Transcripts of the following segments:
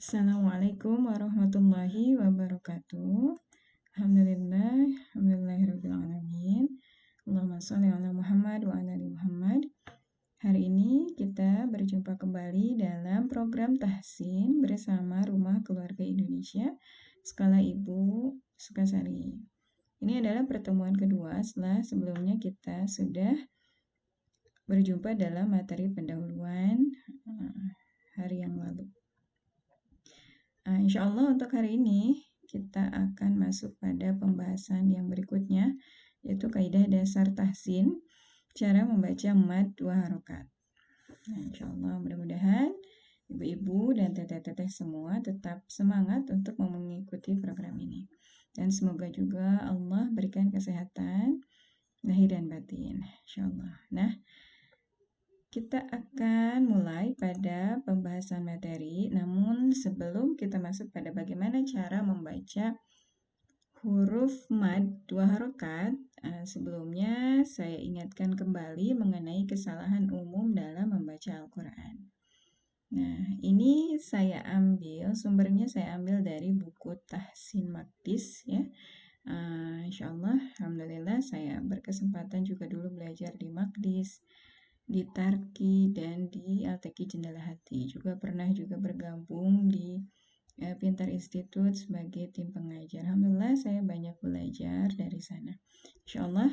Assalamualaikum warahmatullahi wabarakatuh. Alhamdulillahirabbil alamin. Allahumma shalli ala Muhammad wa ala ali Muhammad. Hari ini kita berjumpa kembali dalam program Tahsin bersama Rumah Keluarga Indonesia Skala Ibu Sukasari. Ini adalah pertemuan kedua setelah sebelumnya kita sudah berjumpa dalam materi pendahuluan hari yang lalu. Insya Allah untuk hari ini kita akan masuk pada pembahasan yang berikutnya, yaitu kaidah dasar tahsin, cara membaca mad 2 harokat. Insya Allah mudah-mudahan ibu-ibu dan teteh-teteh semua tetap semangat untuk mengikuti program ini. Dan semoga juga Allah berikan kesehatan lahir dan batin, insya Allah. Nah, kita akan mulai pada pembahasan materi, namun sebelum kita masuk pada bagaimana cara membaca huruf mad 2 harokat, sebelumnya saya ingatkan kembali mengenai kesalahan umum dalam membaca Al-Quran. Nah, ini sumbernya saya ambil dari buku Tahsin Maqdis ya. Insya Allah, alhamdulillah saya berkesempatan juga dulu belajar di Maqdis, di Tarki, dan di Al-Taqi Jendela Hati. Juga pernah bergabung di Pintar Institute sebagai tim pengajar. Alhamdulillah saya banyak belajar dari sana. Insya Allah.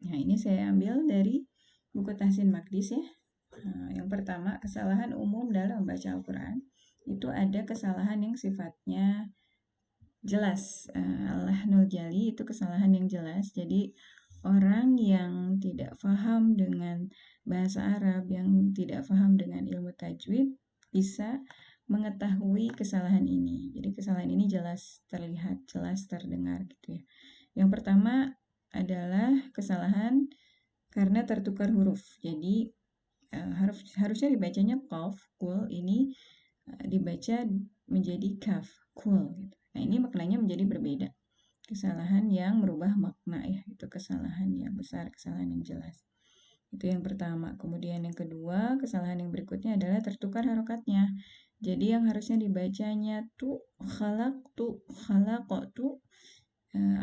Nah, ini saya ambil dari buku Tahsin Maqdis ya. Yang pertama, kesalahan umum dalam membaca Al-Quran. Itu ada kesalahan yang sifatnya jelas. Al-lahnul jali itu kesalahan yang jelas. Jadi orang yang tidak paham dengan bahasa Arab, yang tidak paham dengan ilmu tajwid, bisa mengetahui kesalahan ini. Jadi kesalahan ini jelas terlihat, jelas terdengar gitu ya. Yang pertama adalah kesalahan karena tertukar huruf. Jadi harusnya dibacanya qaf, kul, ini dibaca menjadi kaf, kul gitu. Nah, ini maknanya menjadi berbeda. Kesalahan yang merubah makna ya, itu kesalahan yang besar, kesalahan yang jelas. Itu yang pertama. Kemudian yang kedua, kesalahan yang berikutnya adalah tertukar harokatnya. Jadi yang harusnya dibacanya khalaqtu,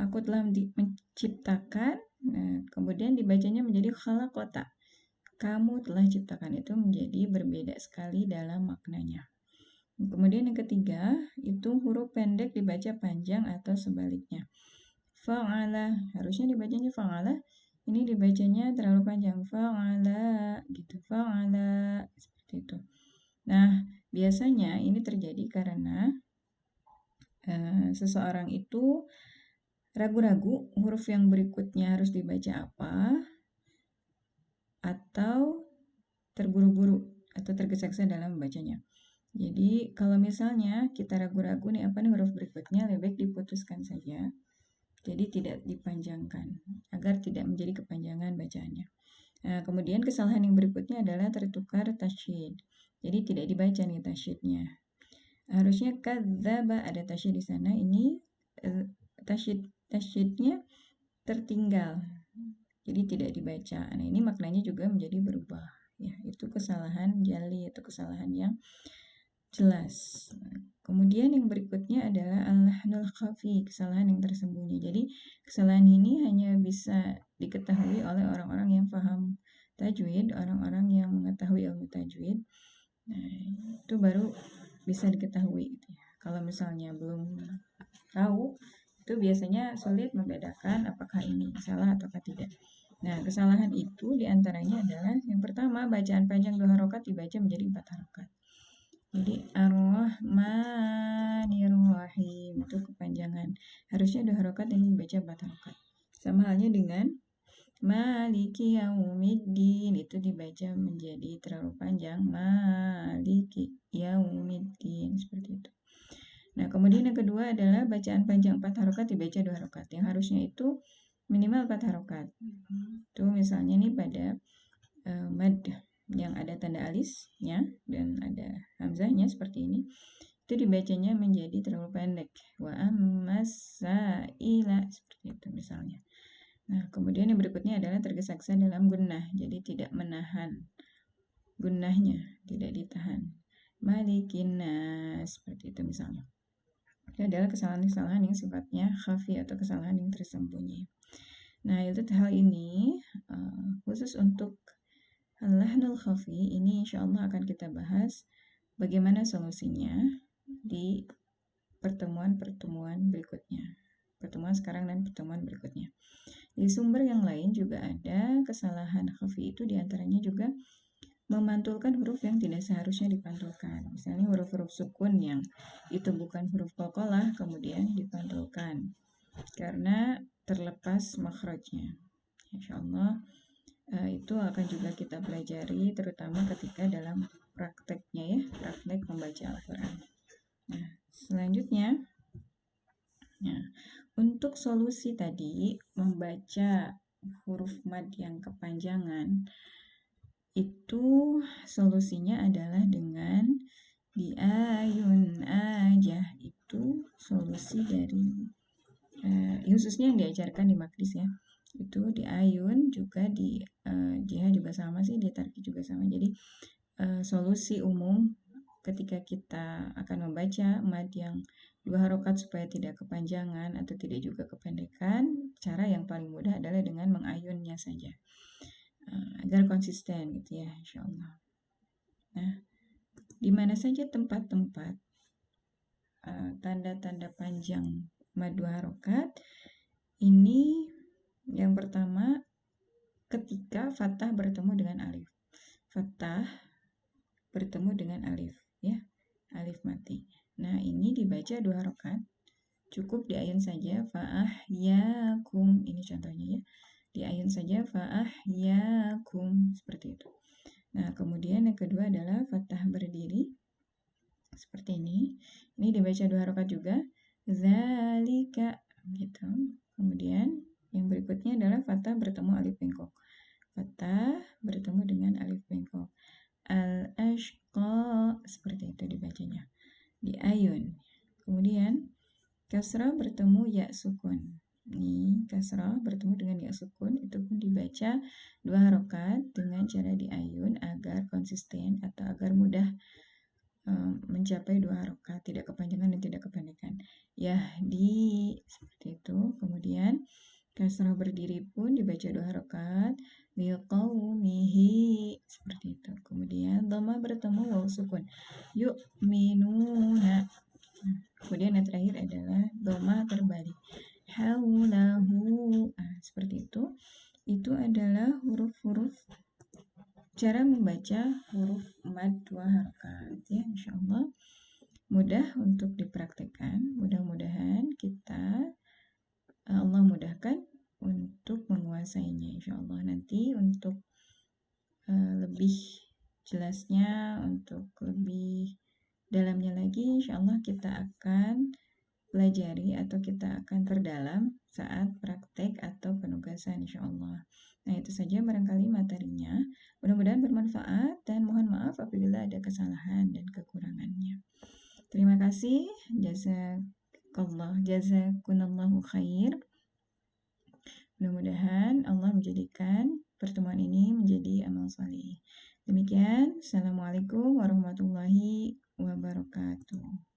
aku telah menciptakan, kemudian dibacanya menjadi khalaqota, kamu telah ciptakan, itu menjadi berbeda sekali dalam maknanya. Kemudian yang ketiga, itu huruf pendek dibaca panjang atau sebaliknya. Fa'ala, harusnya dibacanya fa'ala, ini dibacanya terlalu panjang. Fa'ala, gitu. Fa'ala, seperti itu. Nah, biasanya ini terjadi karena seseorang itu ragu-ragu huruf yang berikutnya harus dibaca apa, atau terburu-buru atau tergesa-gesa dalam membacanya. Jadi kalau misalnya kita ragu-ragu nih apa nih huruf berikutnya, lebih baik diputuskan saja. Jadi tidak dipanjangkan agar tidak menjadi kepanjangan bacaannya. Nah, kemudian kesalahan yang berikutnya adalah tertukar tasydid. Jadi tidak dibaca nih tasydidnya. Harusnya kadzaba, ada tasydid di sana, ini tasydidnya tertinggal. Jadi tidak dibaca. Nah, ini maknanya juga menjadi berubah. Ya, itu kesalahan jali, itu kesalahan yang jelas. Kemudian yang berikutnya adalah al-lahnul khafi, kesalahan yang tersembunyi. Jadi kesalahan ini hanya bisa diketahui oleh orang-orang yang paham tajwid, orang-orang yang mengetahui ilmu tajwid. Nah, itu baru bisa diketahui gitu ya. Kalau misalnya belum tahu, itu biasanya sulit membedakan apakah ini salah atau tidak. Nah, kesalahan itu diantaranya adalah yang pertama, bacaan panjang 2 harokat dibaca menjadi 4 harokat. Jadi Ar-Rahmanir-Rahim itu kepanjangan. Harusnya 2 harokat, ini dibaca 4 harokat. Sama halnya dengan Maliki Yaumiddin, itu dibaca menjadi terlalu panjang. Maliki Yaumiddin, seperti itu. Nah, kemudian yang kedua adalah bacaan panjang 4 harokat dibaca 2 harokat. Yang harusnya itu minimal 4 harokat. Itu misalnya nih pada mad yang ada tanda alisnya dan ada hamzahnya seperti ini, itu dibacanya menjadi terlalu pendek. Wa ammasaila, seperti itu misalnya. Nah, kemudian yang berikutnya adalah tergesa-gesa dalam gunnah. Jadi tidak menahan gunnahnya, tidak ditahan. malikin nas, seperti itu misalnya. Itu adalah kesalahan-kesalahan yang sifatnya khafi atau kesalahan yang tersembunyi. Nah, itu hal ini khusus untuk al-lahnul khafi ini insya Allah akan kita bahas bagaimana solusinya di pertemuan-pertemuan berikutnya. Pertemuan sekarang dan pertemuan berikutnya. Di sumber yang lain juga ada kesalahan khafi itu diantaranya juga memantulkan huruf yang tidak seharusnya dipantulkan. Misalnya huruf-huruf sukun yang itu bukan huruf qalqalah kemudian dipantulkan karena terlepas makhrajnya. Insyaallah itu akan juga kita pelajari terutama ketika dalam prakteknya ya, praktek membaca Al-Quran. Nah, selanjutnya untuk solusi tadi membaca huruf mad yang kepanjangan itu solusinya adalah dengan diayun aja. Itu solusi dari khususnya yang diajarkan di Makdis ya. Itu diayun juga di jihad juga sama sih, di tarki juga sama. Jadi solusi umum ketika kita akan membaca mad yang 2 harokat supaya tidak kepanjangan atau tidak juga kependekan, cara yang paling mudah adalah dengan mengayunnya saja agar konsisten gitu ya, insyaallah. Nah, di mana saja tempat-tempat tanda-tanda panjang mad 2 harokat ini yang pertama ketika fathah bertemu dengan alif. Fathah bertemu dengan alif ya, alif mati. Nah, ini dibaca 2 harokat. Cukup diayun saja fa'ahyakum. Ini contohnya ya. Diayun saja fa'ahyakum seperti itu. Nah, kemudian yang kedua adalah fathah berdiri seperti ini. Ini dibaca 2 harokat juga. Zalika gitu. Kemudian yang berikutnya adalah fathah bertemu alif bengkok. Fathah bertemu dengan alif bengkok. Al-ashqa seperti itu dibacanya. Diayun. Kemudian kasrah bertemu ya sukun. Ini kasrah bertemu dengan ya sukun itu pun dibaca 2 harokat dengan cara diayun agar konsisten atau agar mudah mencapai 2 harokat, tidak kepanjangan dan tidak kependekan. Yahdi seperti itu. Kemudian kasrah berdiri pun dibaca 2 harokat. Liqaumihi seperti itu. Kemudian dhamma bertemu waw sukun. Yu'minuna. Kemudian yang terakhir adalah dhamma terbalik. Haulahu. Seperti itu. Itu adalah huruf-huruf cara membaca huruf mad 2 harokat ya, insyaallah mudah untuk dipraktekkan. Mudah-mudahan kita Allah mudahkan untuk menguasainya insyaallah. Nanti untuk lebih jelasnya, untuk lebih dalamnya lagi insyaallah kita akan pelajari atau kita akan perdalam saat praktek atau penugasan insyaallah. Nah, itu saja barangkali materinya. Mudah-mudahan bermanfaat dan mohon maaf apabila ada kesalahan dan kekurangannya. Terima kasih. Jazakunallahu khair. Mudah-mudahan Allah menjadikan pertemuan ini menjadi amal saleh. Demikian, Assalamualaikum warahmatullahi wabarakatuh.